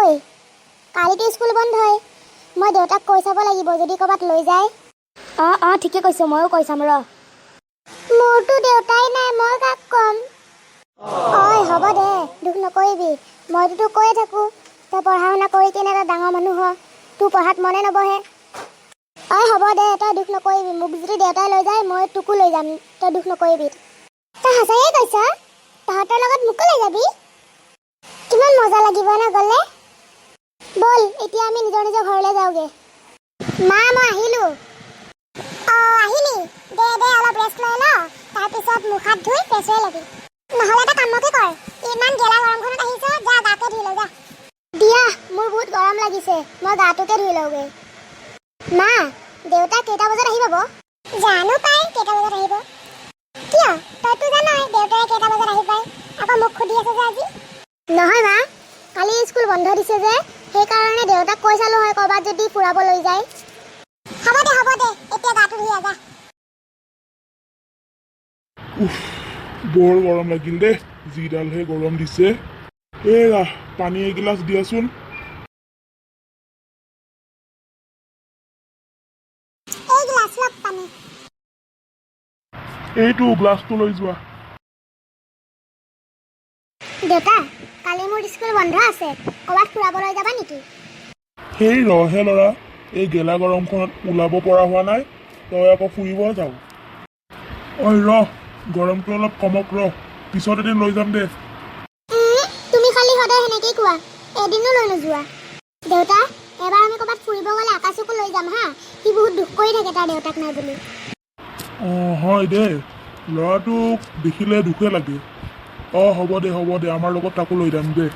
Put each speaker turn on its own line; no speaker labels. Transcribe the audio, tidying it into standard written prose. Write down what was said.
ঐ কালিতো স্কুল বন্ধই মই দেউতাক কৈ চাব লাগিব যদি ক'ৰবাত লৈ যায় অঁ ঠিকে কৈছ ময়ো কৈ চাম ৰ মোৰতো দেউতাই নাই মই কাক ক'ম ঐ হ'ব দে দুখ নকৰিবি মইতো তোক কৈয়ে থাকোঁ তই পঢ়া শুনা কৰি কিনে এটা ডাঙৰ মানুহ হ তোৰ পঢ়াত মনে নবহে ঐ হ'ব দে তই দুখ নকৰিবি মোক যদি দেউতাই লৈ যায় মই তোকো লৈ যাম তই দুখ নকৰিবি তই সঁচায়ে কৈছ তহঁতৰ লগত মোকো লৈ যাবি কিমান মজা লাগিব না গ'লে বল এতিয়া আমি নিজৰ নিজৰ ঘৰলৈ যাওঁগে মা মই আহিলোঁ আহিলি দে অলপ ৰেষ্ট লৈ ল তাৰপিছত মুখ হাত ধুই ফ্ৰেছ হৈ ল'বি নহ'লে এটা কামকে কৰ ইমান গেলা গৰমখনত আহিছ যা গাকে ধুই ল যা দিয়া মোৰ বহুত গৰম লাগিছে মই গাটোকে ধুই লওঁগে মা দেউতা কেইটা বজাত আহি পাব জানো পাই কেইটা বজাত আহিব কিয় তইতো জানই দেউতাই কেইটা বজাত আহি পায় আকৌ মোক সুধি আছে যে আজি নহয় মা কালি স্কুল বন্ধ দিছে যে সেইকাৰণে দেউতাক কৈ চালোঁ হয় ক'ৰবাত যদি ফুৰাব লৈ যায় হ'ব দে এতিয়া গাটো ধুই আজা
বৰ গৰম লাগিল দে যিডালহে গৰম দিছে এৰা পানী এগিলাচ দিয়াচোন
এই গ্লাছ লওক পানী
এইটো গ্লাছটো লৈ যোৱা
দেউতা কালি মোৰ স্কুল বন্ধ আছে ক'ৰবাত ফুৰাবলৈ যাবা নেকি
সেই ৰহে ল'ৰা এই গেলা গৰমখনত ওলাব পৰা হোৱা নাই তই আকৌ ফুৰিব যাওঁ ঐ গৰমটো অলপ কমক পিছত এদিন লৈ যাম দে
তুমি খালি সদায় সেনেকেই কোৱা এদিনো লৈ নোযোৱা দেউতা এবাৰ আমি ক'ৰবাত ফুৰিব গ'লে আকাশকো লৈ যাম হা সি বহুত দুখ কৰি থাকে তাৰ দেউতাক নাই বুলি
হয় দে ল'ৰাটোক দেখিলে দুখে লাগে হ'ব দে আমাৰ লগত তাকো লৈ যাম দে